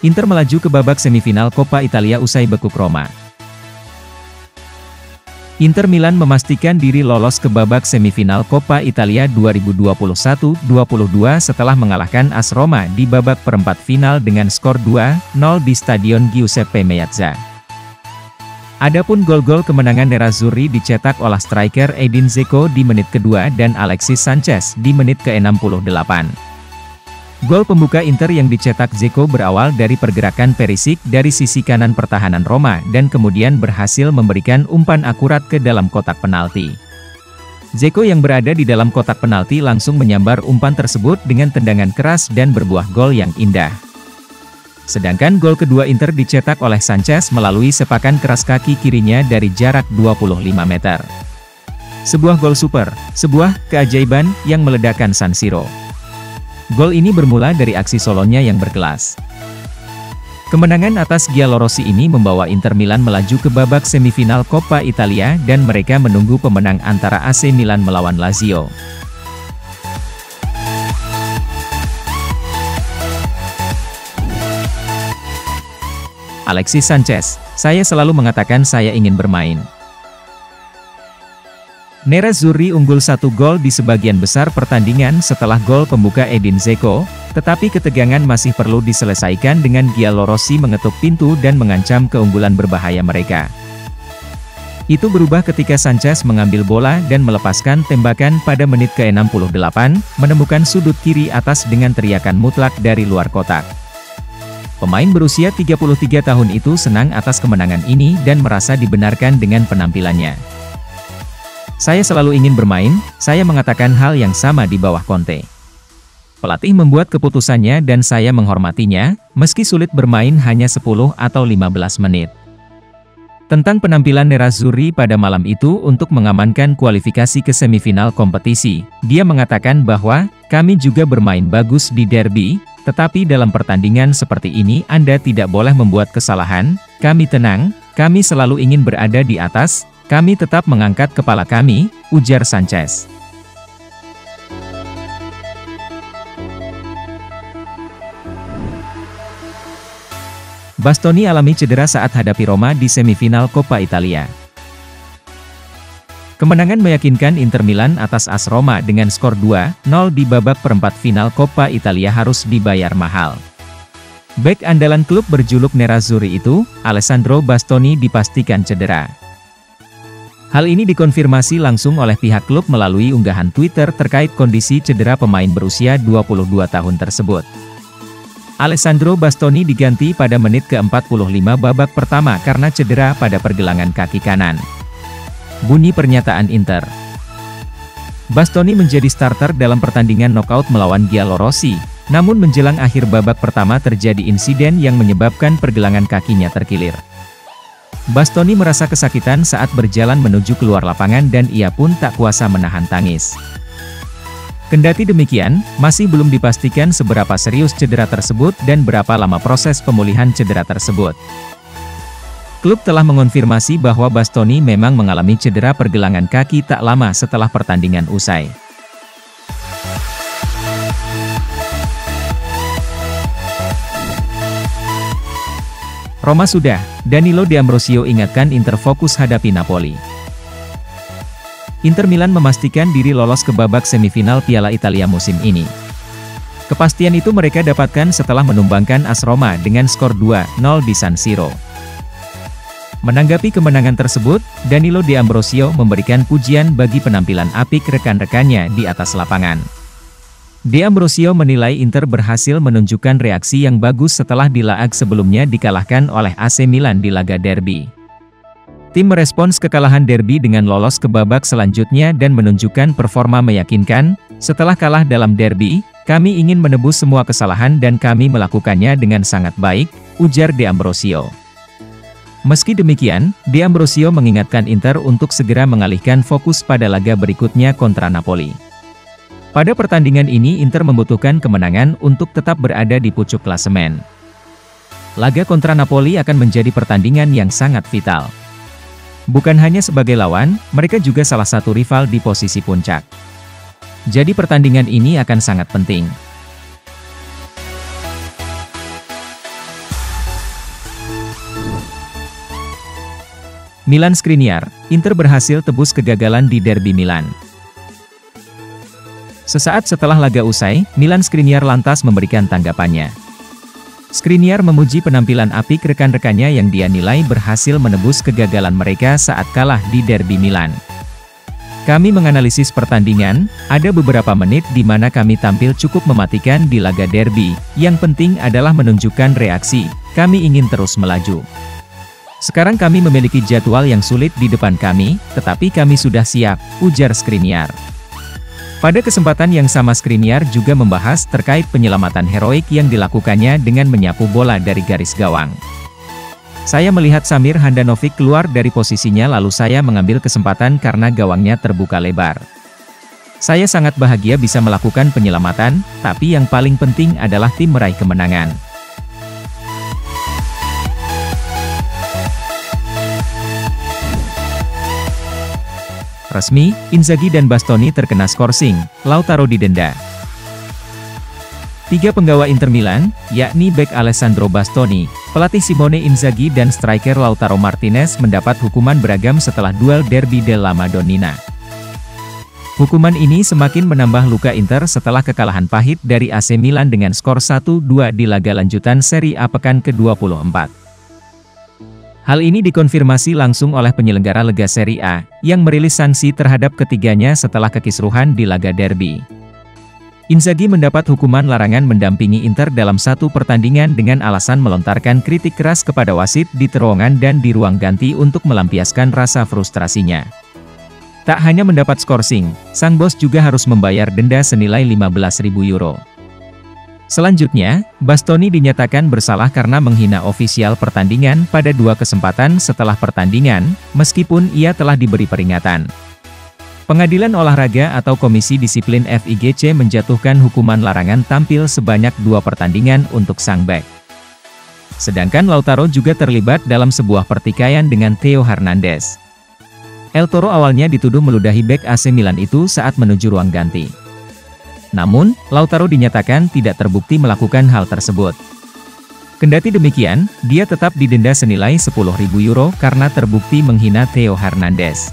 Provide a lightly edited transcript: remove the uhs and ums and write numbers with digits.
Inter melaju ke babak semifinal Coppa Italia usai bekuk Roma. Inter Milan memastikan diri lolos ke babak semifinal Coppa Italia 2021-22 setelah mengalahkan AS Roma di babak perempat final dengan skor 2-0 di Stadion Giuseppe Meazza. Adapun gol-gol kemenangan Nerazzurri dicetak oleh striker Edin Dzeko di menit kedua dan Alexis Sanchez di menit ke-68. Gol pembuka Inter yang dicetak Dzeko berawal dari pergerakan Perisic dari sisi kanan pertahanan Roma dan kemudian berhasil memberikan umpan akurat ke dalam kotak penalti. Dzeko yang berada di dalam kotak penalti langsung menyambar umpan tersebut dengan tendangan keras dan berbuah gol yang indah. Sedangkan gol kedua Inter dicetak oleh Sanchez melalui sepakan keras kaki kirinya dari jarak 25 meter. Sebuah gol super, sebuah keajaiban yang meledakkan San Siro. Gol ini bermula dari aksi solonya yang berkelas. Kemenangan atas Giallorossi ini membawa Inter Milan melaju ke babak semifinal Coppa Italia dan mereka menunggu pemenang antara AC Milan melawan Lazio. Alexis Sanchez, saya selalu mengatakan saya ingin bermain. Nerazzurri unggul 1 gol di sebagian besar pertandingan setelah gol pembuka Edin Dzeko, tetapi ketegangan masih perlu diselesaikan dengan Giallorossi mengetuk pintu dan mengancam keunggulan berbahaya mereka. Itu berubah ketika Sanchez mengambil bola dan melepaskan tembakan pada menit ke-68, menemukan sudut kiri atas dengan teriakan mutlak dari luar kotak. Pemain berusia 33 tahun itu senang atas kemenangan ini dan merasa dibenarkan dengan penampilannya. Saya selalu ingin bermain, saya mengatakan hal yang sama di bawah Conte. Pelatih membuat keputusannya dan saya menghormatinya, meski sulit bermain hanya 10 atau 15 menit. Tentang penampilan Nerazzurri pada malam itu untuk mengamankan kualifikasi ke semifinal kompetisi, dia mengatakan bahwa, kami juga bermain bagus di derby, tetapi dalam pertandingan seperti ini Anda tidak boleh membuat kesalahan, kami tenang, kami selalu ingin berada di atas, kami tetap mengangkat kepala kami, ujar Sanchez. Bastoni alami cedera saat hadapi Roma di semifinal Coppa Italia. Kemenangan meyakinkan Inter Milan atas AS Roma dengan skor 2-0 di babak perempat final Coppa Italia harus dibayar mahal. Bek andalan klub berjuluk Nerazzurri itu, Alessandro Bastoni dipastikan cedera. Hal ini dikonfirmasi langsung oleh pihak klub melalui unggahan Twitter terkait kondisi cedera pemain berusia 22 tahun tersebut. Alessandro Bastoni diganti pada menit ke-45 babak pertama karena cedera pada pergelangan kaki kanan. Bunyi pernyataan Inter. Bastoni menjadi starter dalam pertandingan knockout melawan Giallorossi, namun menjelang akhir babak pertama terjadi insiden yang menyebabkan pergelangan kakinya terkilir. Bastoni merasa kesakitan saat berjalan menuju keluar lapangan dan ia pun tak kuasa menahan tangis. Kendati demikian, masih belum dipastikan seberapa serius cedera tersebut dan berapa lama proses pemulihan cedera tersebut. Klub telah mengonfirmasi bahwa Bastoni memang mengalami cedera pergelangan kaki tak lama setelah pertandingan usai. Roma sudah, Danilo D'Ambrosio ingatkan Inter fokus hadapi Napoli. Inter Milan memastikan diri lolos ke babak semifinal Piala Italia musim ini. Kepastian itu mereka dapatkan setelah menumbangkan AS Roma dengan skor 2-0 di San Siro. Menanggapi kemenangan tersebut, Danilo D'Ambrosio memberikan pujian bagi penampilan apik rekan-rekannya di atas lapangan. D'Ambrosio menilai Inter berhasil menunjukkan reaksi yang bagus setelah di laga sebelumnya dikalahkan oleh AC Milan di laga derby. Tim merespons kekalahan derby dengan lolos ke babak selanjutnya dan menunjukkan performa meyakinkan. Setelah kalah dalam derby, kami ingin menebus semua kesalahan dan kami melakukannya dengan sangat baik, ujar D'Ambrosio. Meski demikian, D'Ambrosio mengingatkan Inter untuk segera mengalihkan fokus pada laga berikutnya kontra Napoli. Pada pertandingan ini Inter membutuhkan kemenangan untuk tetap berada di pucuk klasemen. Laga kontra Napoli akan menjadi pertandingan yang sangat vital. Bukan hanya sebagai lawan, mereka juga salah satu rival di posisi puncak. Jadi pertandingan ini akan sangat penting. Milan Skriniar, Inter berhasil tebus kegagalan di derby Milan. Sesaat setelah laga usai, Milan Skriniar lantas memberikan tanggapannya. Skriniar memuji penampilan apik rekan-rekannya yang dia nilai berhasil menebus kegagalan mereka saat kalah di derby Milan. Kami menganalisis pertandingan, ada beberapa menit di mana kami tampil cukup mematikan di laga derby, yang penting adalah menunjukkan reaksi, kami ingin terus melaju. Sekarang kami memiliki jadwal yang sulit di depan kami, tetapi kami sudah siap, ujar Skriniar. Pada kesempatan yang sama Skriniar juga membahas terkait penyelamatan heroik yang dilakukannya dengan menyapu bola dari garis gawang. Saya melihat Samir Handanovic keluar dari posisinya lalu saya mengambil kesempatan karena gawangnya terbuka lebar. Saya sangat bahagia bisa melakukan penyelamatan, tapi yang paling penting adalah tim meraih kemenangan. Resmi, Inzaghi dan Bastoni terkena skorsing, Lautaro didenda. 3 penggawa Inter Milan, yakni bek Alessandro Bastoni, pelatih Simone Inzaghi dan striker Lautaro Martinez mendapat hukuman beragam setelah duel derby della Madonnina. Hukuman ini semakin menambah luka Inter setelah kekalahan pahit dari AC Milan dengan skor 1-2 di laga lanjutan Serie A pekan ke-24. Hal ini dikonfirmasi langsung oleh penyelenggara Lega Serie A, yang merilis sanksi terhadap ketiganya setelah kekisruhan di laga derby. Inzaghi mendapat hukuman larangan mendampingi Inter dalam satu pertandingan dengan alasan melontarkan kritik keras kepada wasit di terowongan dan di ruang ganti untuk melampiaskan rasa frustrasinya. Tak hanya mendapat skorsing, sang bos juga harus membayar denda senilai 15.000 euro. Selanjutnya, Bastoni dinyatakan bersalah karena menghina ofisial pertandingan pada 2 kesempatan setelah pertandingan, meskipun ia telah diberi peringatan. Pengadilan Olahraga atau Komisi Disiplin FIGC menjatuhkan hukuman larangan tampil sebanyak 2 pertandingan untuk sang bek. Sedangkan Lautaro juga terlibat dalam sebuah pertikaian dengan Theo Hernandez. El Toro awalnya dituduh meludahi bek AC Milan itu saat menuju ruang ganti. Namun, Lautaro dinyatakan tidak terbukti melakukan hal tersebut. Kendati demikian, dia tetap didenda senilai 10.000 euro karena terbukti menghina Theo Hernandez.